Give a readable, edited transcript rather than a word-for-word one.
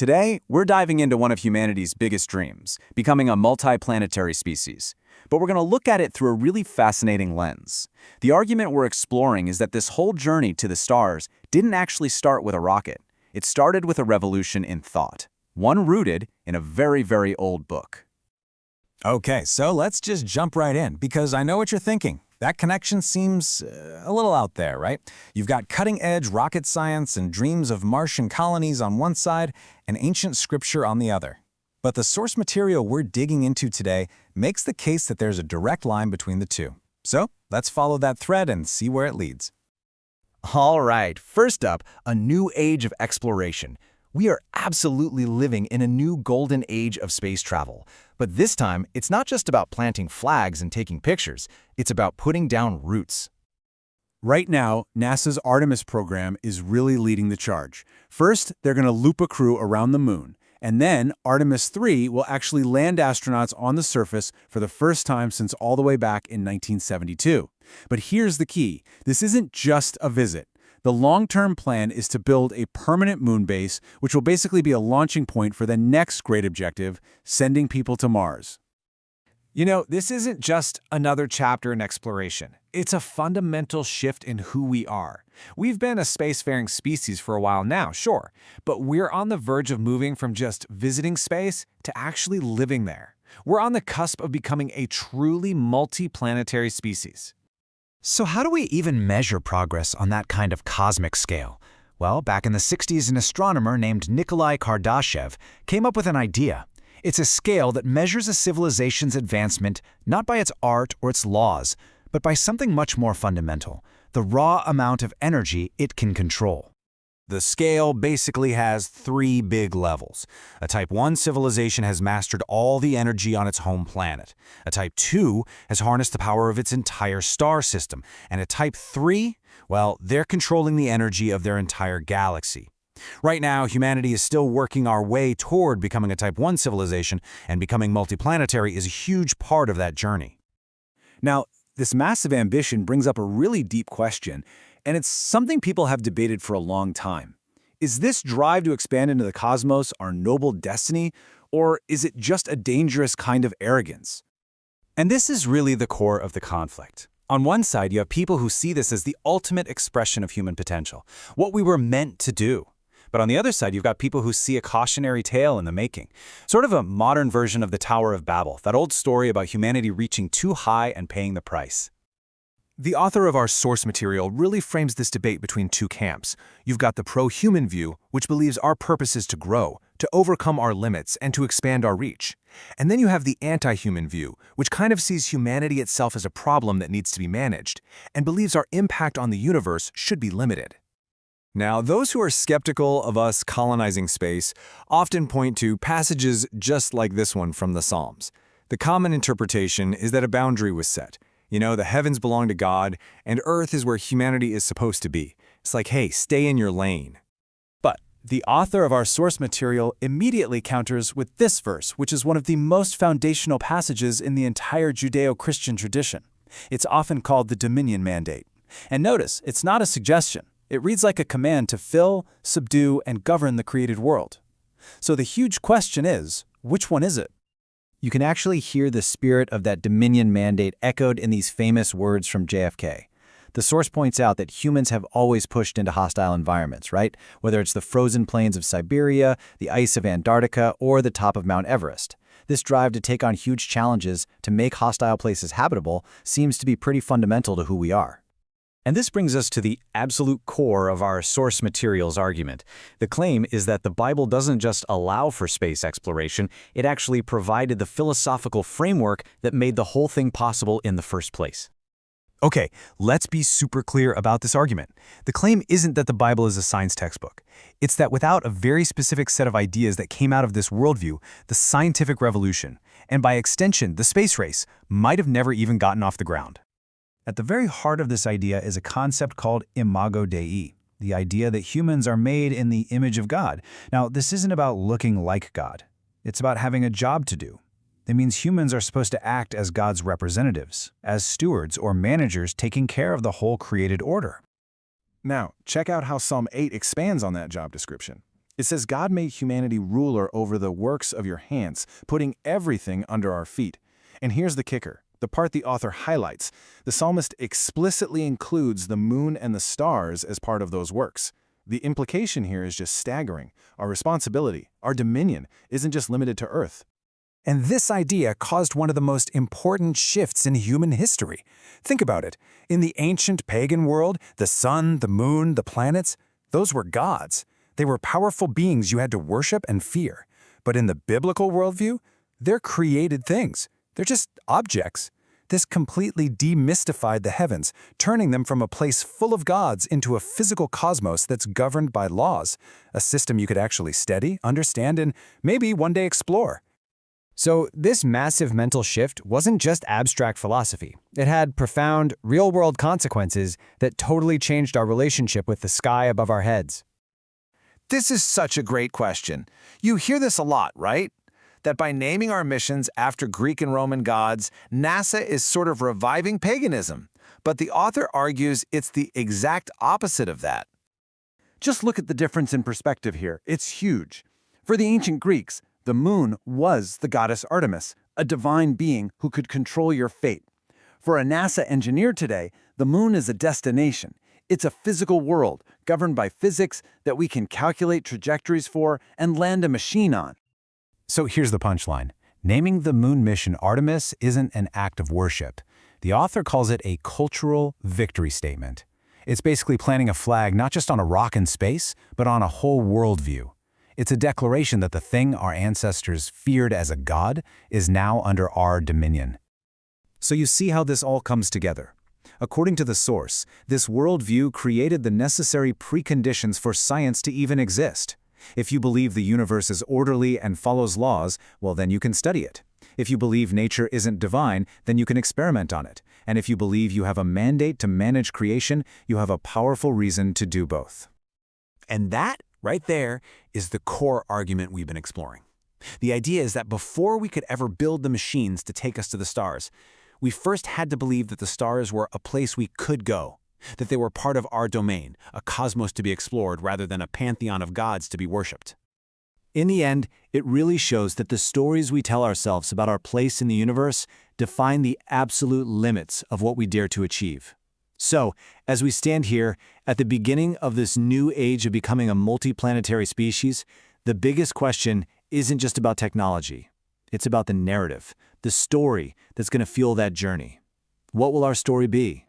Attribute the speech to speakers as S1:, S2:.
S1: Today, we're diving into one of humanity's biggest dreams, becoming a multiplanetary species. But we're going to look at it through a really fascinating lens. The argument we're exploring is that this whole journey to the stars didn't actually start with a rocket. It started with a revolution in thought, one rooted in a very, very old book.
S2: Okay, so let's just jump right in, because I know what you're thinking. That connection seems a little out there, right? You've got cutting-edge rocket science and dreams of Martian colonies on one side and ancient scripture on the other. But the source material we're digging into today makes the case that there's a direct line between the two. So let's follow that thread and see where it leads.
S3: All right, first up, a new age of exploration. We are absolutely living in a new golden age of space travel. But this time, it's not just about planting flags and taking pictures. It's about putting down roots.
S4: Right now, NASA's Artemis program is really leading the charge. First, they're going to loop a crew around the moon. And then, Artemis 3 will actually land astronauts on the surface for the first time since all the way back in 1972. But here's the key. This isn't just a visit. The long-term plan is to build a permanent moon base, which will basically be a launching point for the next great objective, sending people to Mars.
S5: You know, this isn't just another chapter in exploration. It's a fundamental shift in who we are. We've been a spacefaring species for a while now, sure, but we're on the verge of moving from just visiting space to actually living there. We're on the cusp of becoming a truly multi-planetary species.
S3: So how do we even measure progress on that kind of cosmic scale? Well, back in the 60s, an astronomer named Nikolai Kardashev came up with an idea. It's a scale that measures a civilization's advancement not by its art or its laws, but by something much more fundamental, the raw amount of energy it can control.
S2: The scale basically has three big levels. A Type 1 civilization has mastered all the energy on its home planet. A Type 2 has harnessed the power of its entire star system. And a Type 3, well, they're controlling the energy of their entire galaxy. Right now, humanity is still working our way toward becoming a Type 1 civilization, and becoming multiplanetary is a huge part of that journey.
S4: Now, this massive ambition brings up a really deep question, and it's something people have debated for a long time. Is this drive to expand into the cosmos our noble destiny, or is it just a dangerous kind of arrogance?
S2: And this is really the core of the conflict. On one side, you have people who see this as the ultimate expression of human potential, what we were meant to do. But on the other side, you've got people who see a cautionary tale in the making, sort of a modern version of the Tower of Babel, that old story about humanity reaching too high and paying the price.
S5: The author of our source material really frames this debate between two camps. You've got the pro-human view, which believes our purpose is to grow, to overcome our limits, and to expand our reach. And then you have the anti-human view, which kind of sees humanity itself as a problem that needs to be managed, and believes our impact on the universe should be limited.
S6: Now, those who are skeptical of us colonizing space often point to passages just like this one from the Psalms. The common interpretation is that a boundary was set. You know, the heavens belong to God, and Earth is where humanity is supposed to be. It's like, hey, stay in your lane.
S4: But the author of our source material immediately counters with this verse, which is one of the most foundational passages in the entire Judeo-Christian tradition. It's often called the Dominion Mandate. And notice, it's not a suggestion. It reads like a command to fill, subdue, and govern the created world. So the huge question is, which one is it?
S1: You can actually hear the spirit of that Dominion mandate echoed in these famous words from JFK. The source points out that humans have always pushed into hostile environments, right? Whether it's the frozen plains of Siberia, the ice of Antarctica, or the top of Mount Everest. This drive to take on huge challenges to make hostile places habitable seems to be pretty fundamental to who we are.
S2: And this brings us to the absolute core of our source materials argument. The claim is that the Bible doesn't just allow for space exploration, it actually provided the philosophical framework that made the whole thing possible in the first place.
S6: Okay, let's be super clear about this argument. The claim isn't that the Bible is a science textbook. It's that without a very specific set of ideas that came out of this worldview, the scientific revolution, and by extension, the space race, might have never even gotten off the ground.
S4: At the very heart of this idea is a concept called imago Dei, the idea that humans are made in the image of God. Now, this isn't about looking like God. It's about having a job to do. It means humans are supposed to act as God's representatives, as stewards or managers taking care of the whole created order.
S5: Now, check out how Psalm 8 expands on that job description.
S4: It says God made humanity ruler over the works of your hands, putting everything under our feet. And here's the kicker, the part the author highlights. The psalmist explicitly includes the moon and the stars as part of those works. The implication here is just staggering. Our responsibility, our dominion, isn't just limited to Earth.
S3: And this idea caused one of the most important shifts in human history. Think about it. In the ancient pagan world, the sun, the moon, the planets, those were gods. They were powerful beings you had to worship and fear. But in the biblical worldview, they're created things. They're just objects. This completely demystified the heavens, turning them from a place full of gods into a physical cosmos that's governed by laws, a system you could actually study, understand, and maybe one day explore.
S7: So this massive mental shift wasn't just abstract philosophy. It had profound, real-world consequences that totally changed our relationship with the sky above our heads.
S1: This is such a great question. You hear this a lot, right? That by naming our missions after Greek and Roman gods, NASA is sort of reviving paganism. But the author argues it's the exact opposite of that.
S4: Just look at the difference in perspective here. It's huge. For the ancient Greeks, the moon was the goddess Artemis, a divine being who could control your fate. For a NASA engineer today, the moon is a destination. It's a physical world governed by physics that we can calculate trajectories for and land a machine on.
S3: So here's the punchline. Naming the moon mission Artemis isn't an act of worship. The author calls it a cultural victory statement. It's basically planting a flag not just on a rock in space, but on a whole worldview. It's a declaration that the thing our ancestors feared as a god is now under our dominion.
S1: So you see how this all comes together. According to the source, this worldview created the necessary preconditions for science to even exist. If you believe the universe is orderly and follows laws, well, then you can study it. If you believe nature isn't divine, then you can experiment on it. And if you believe you have a mandate to manage creation, you have a powerful reason to do both.
S2: And that, right there, is the core argument we've been exploring. The idea is that before we could ever build the machines to take us to the stars, we first had to believe that the stars were a place we could go, that they were part of our domain, a cosmos to be explored rather than a pantheon of gods to be worshipped.
S1: In the end, it really shows that the stories we tell ourselves about our place in the universe define the absolute limits of what we dare to achieve. So, as we stand here, at the beginning of this new age of becoming a multiplanetary species, the biggest question isn't just about technology. It's about the narrative, the story that's going to fuel that journey. What will our story be?